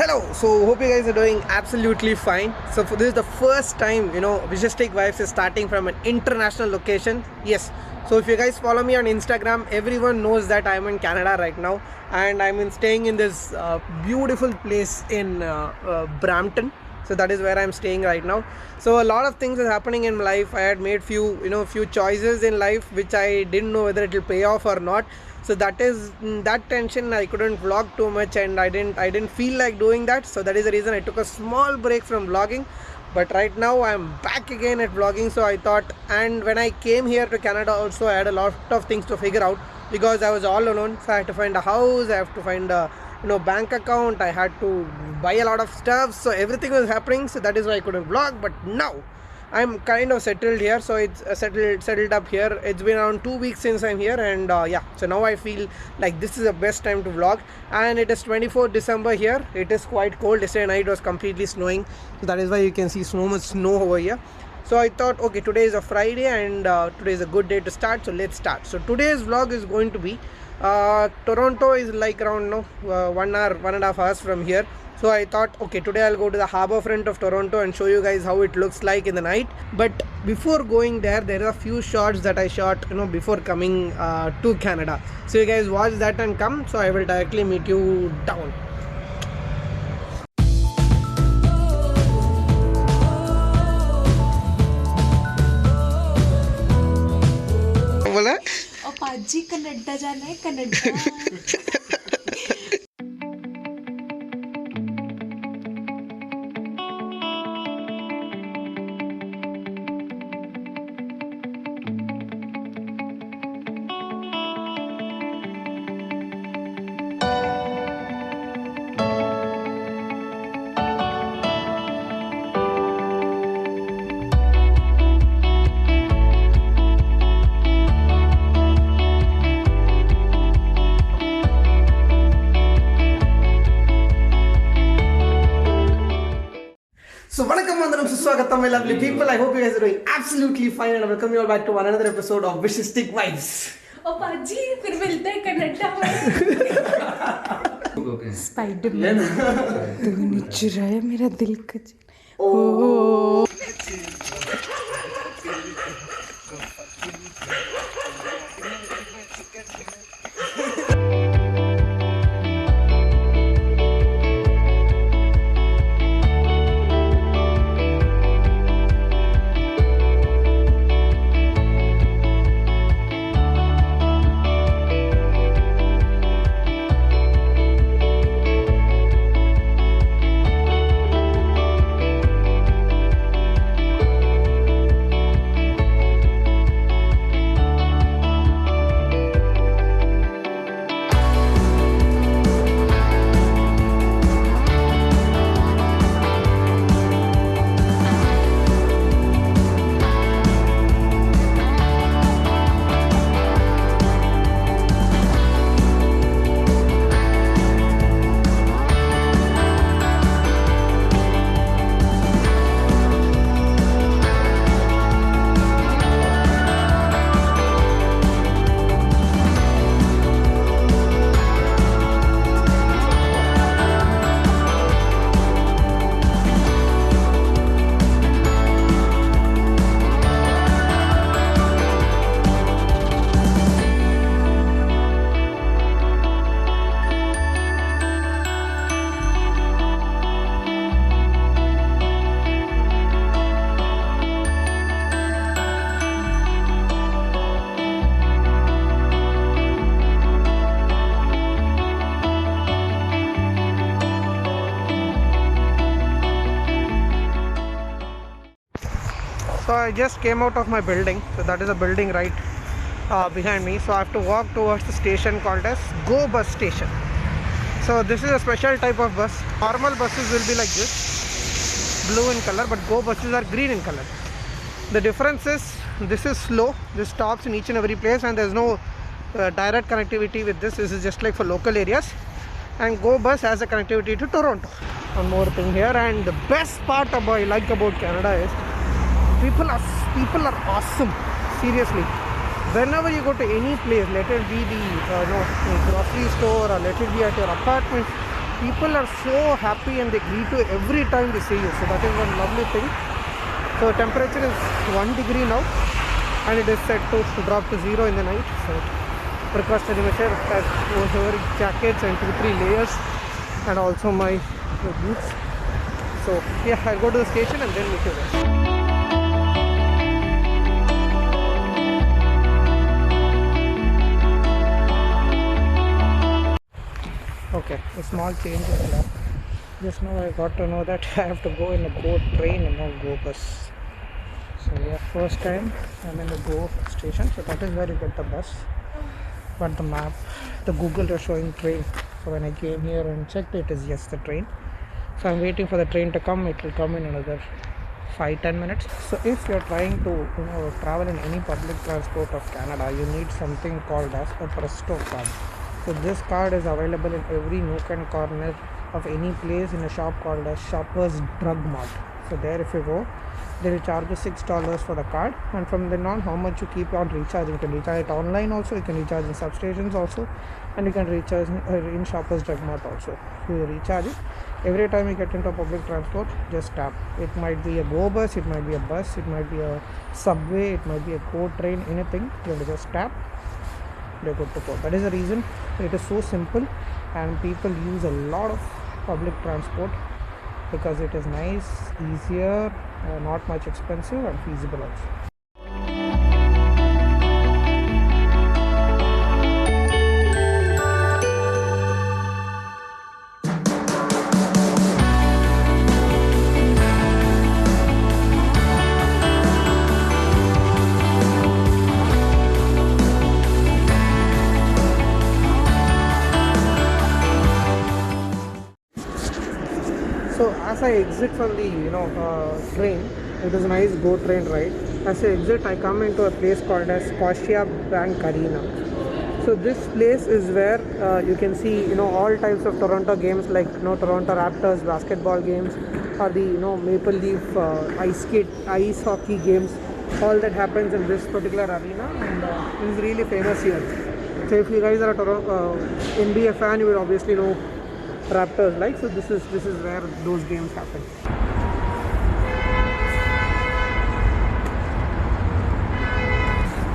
Hello, so hope you guys are doing absolutely fine. So for this is the first time, Vigistic Vibes is starting from an international location. Yes, so if you guys follow me on Instagram, everyone knows that I'm in Canada right now, and staying in this beautiful place in Brampton. So that is where I'm staying right now. So a lot of things are happening in my life. I had made few choices in life which I didn't know whether it will pay off or not. So that is that tension. I couldn't vlog too much, and I didn't feel like doing that. So that is the reason I took a small break from vlogging. But right now I'm back again at vlogging. So I thought, and when I came here to Canada also, I had a lot of things to figure out because I was all alone. So I had to find a house, I have to find a bank account, I had to buy a lot of stuff, so everything was happening. So that is why I couldn't vlog. But now I'm kind of settled here, so it's settled up here. It's been around 2 weeks since I'm here, and yeah, so now I feel like this is the best time to vlog. And it is 24th December here. It is quite cold. Yesterday night was completely snowing, so that is why you can see so much snow over here. So I thought, okay, today is a Friday, and today is a good day to start, so let's start. So today's vlog is going to be Toronto is like around 1 hour, 1.5 hours from here. So I thought, okay, today I'll go to the harbor front of Toronto and show you guys how it looks like in the night. But before going there are a few shots that I shot before coming to Canada. So you guys watch that and come. So I will directly meet you down. बोला पाजी Canada जाना है Canada So, welcome, Suswagatam, my lovely people. I hope you guys are doing absolutely fine, and I welcome you all back to another episode of Vigistic Vibes. ओ पाजी फिर मिलते हैं Canada में Spiderman तूने चुराया मेरा दिल का ओ So I just came out of my building. So that is a building right behind me. So I have to walk towards the station called as Go Bus Station. So this is a special type of bus. Normal buses will be like this, blue in color, but Go buses are green in color. The difference is this is slow. This stops in each and every place, and there is no direct connectivity with this. This is just like for local areas. And Go Bus has a connectivity to Toronto. One more thing here, and the best part I like about Canada is people are awesome. Seriously, whenever you go to any place, let it be the grocery store or let it be at your apartment, people are so happy and they greet you every time they see you. So that is one lovely thing. So temperature is 1 degree now, and it is set to drop to 0 in the night. So precautionary measure, I was wearing jackets and 2-3 layers, and also my boots. So yeah, I'll go to the station and then meet you guys. Okay, a small change in the lap. Just now I got to know that I have to go in a Go train and not Go bus. So yeah, first time I'm in the Go station, so that is where you get the bus. But the map, the Google is showing train. So when I came here and checked, it is yes, the train. So I'm waiting for the train to come. It will come in another 5-10 minutes. So if you're trying to travel in any public transport of Canada, you need something called as a Presto card. So this card is available in every nook and corner of any place in a shop called as Shoppers Drug Mart. So there if you go, they will charge you $6 for the card, and from then on how much you keep on recharging. You can recharge it online also, you can recharge in substations also, and you can recharge in Shoppers Drug Mart also. So you recharge it. Every time you get into public transport, just tap. It might be a Go bus, it might be a bus, it might be a subway, it might be a Go train, anything. You have to just tap. They're good to go. That is the reason it is so simple, and people use a lot of public transport because it is nice, easier, not much expensive, and feasible also. So as I exit from the train, it is a nice Go train ride. As I exit, I come into a place called as Scotia Bank Arena. So this place is where you can see all types of Toronto games, like Toronto Raptors basketball games, or the Maple Leaf ice hockey games. All that happens in this particular arena, and it is really famous here. So if you guys are a Toronto NBA fan, you will obviously know Raptors, like. So this is where those games happen.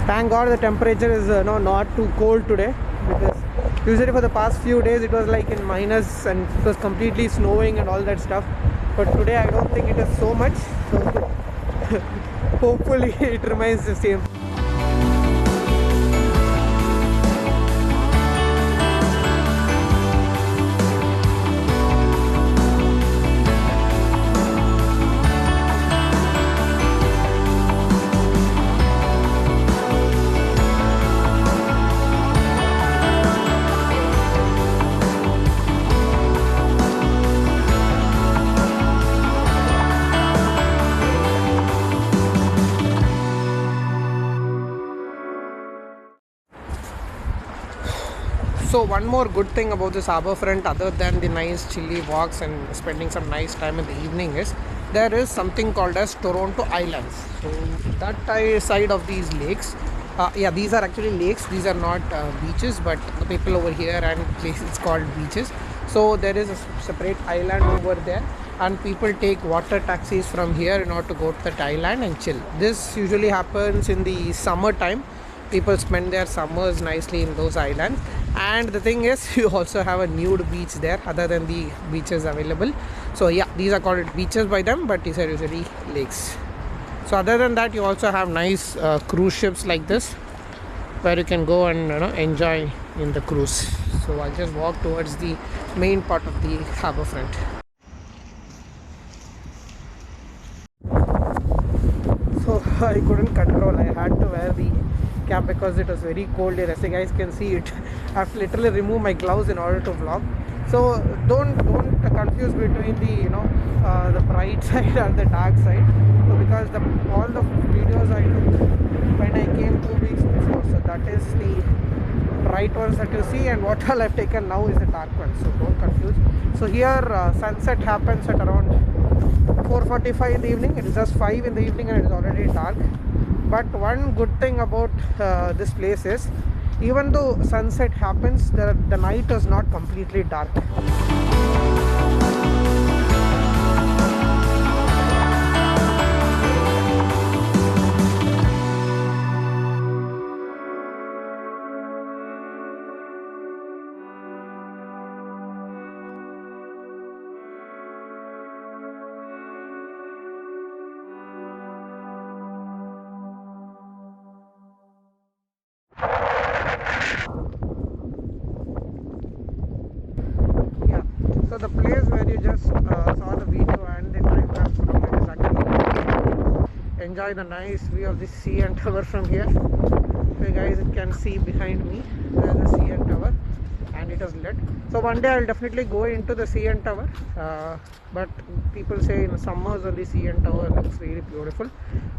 Thank God the temperature is not too cold today, because usually for the past few days it was like in minus and it was completely snowing and all that stuff. But today I don't think it is so much. So hopefully it remains the same. So one more good thing about this harbourfront, other than the nice chilly walks and spending some nice time in the evening, is there is something called as Toronto Islands. So that side of these lakes, yeah, these are actually lakes. These are not beaches, but the people over here and places called beaches. So there is a separate island over there, and people take water taxis from here in order to go to that island and chill. This usually happens in the summer time. People spend their summers nicely in those islands. And the thing is, you also have a nude beach there other than the beaches available. So yeah, these are called beaches by them, but these are usually lakes. So other than that, you also have nice cruise ships like this, where you can go and enjoy in the cruise. So I'll just walk towards the main part of the harbourfront. So I couldn't control, I had to wear the cap because it was very cold here. As you guys can see, it I have to literally remove my gloves in order to vlog. So don't confuse between the bright side and the dark side. So because all the videos I took when I came 2 weeks before, so that is the bright ones that you see, and what all I've taken now is the dark ones. So don't confuse. So here sunset happens at around 4:45 in the evening. It is just 5 in the evening and it is already dark. But one good thing about this place is, even though sunset happens, the night is not completely dark. So the place where you just saw the video and the time lapse from it is actually enjoy the nice view of the CN Tower from here. So you guys can see behind me there is the CN Tower and it is lit. So one day I'll definitely go into the CN Tower, but people say in summers only CN Tower looks really beautiful,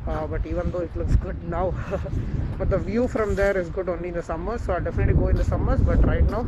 but even though it looks good now but the view from there is good only in the summers, so I'll definitely go in the summers, but right now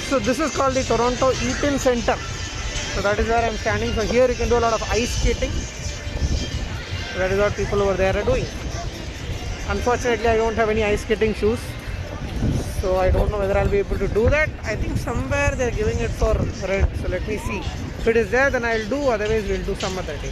so this is called the Toronto Eaton Center. So that is where I'm standing. So here you can do a lot of ice skating. So that is what people over there are doing. Unfortunately, I don't have any ice skating shoes, so I don't know whether I'll be able to do that. I think somewhere they're giving it for rent, so let me see. If it is there, then I'll do, otherwise we'll do some other day.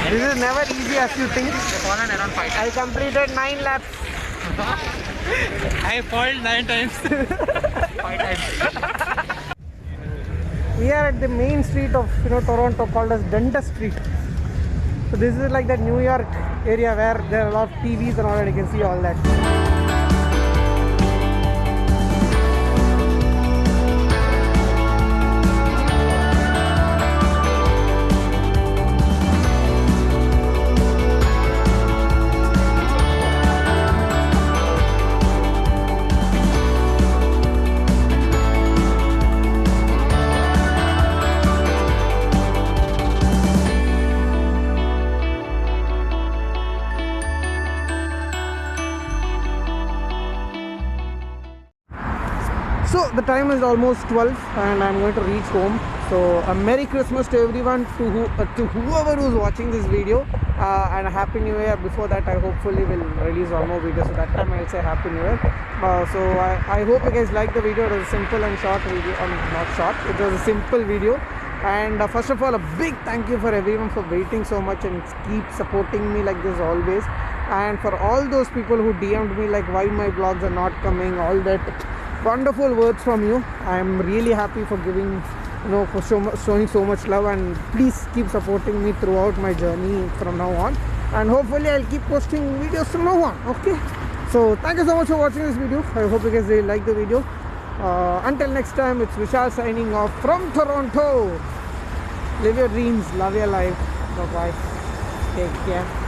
This is never easy as you think. Around 5 I completed 9 laps. I fallen 9 times. 5 times. We are at the main street of Toronto called as Dundas Street. So this is like that New York area where there are a lot of TVs and all that. You can see all that. So the time is almost 12 and I'm going to reach home. So a Merry Christmas to everyone, to whoever who's watching this video, and a Happy New Year. Before that, I hopefully will release one more video, so that time I'll say Happy New Year. So I hope you guys liked the video. It was a simple and short video, not short, it was a simple video. And first of all, a big thank you for everyone for waiting so much and keep supporting me like this always. And for all those people who DM'd me like why my vlogs are not coming, all that wonderful words from you. I am really happy for giving, for showing so much love, and please keep supporting me throughout my journey from now on, and hopefully I'll keep posting videos from now on. Okay, so thank you so much for watching this video. I hope you guys really like the video. Until next time, it's Vishal signing off from Toronto. Live your dreams, love your life. Bye bye, take care.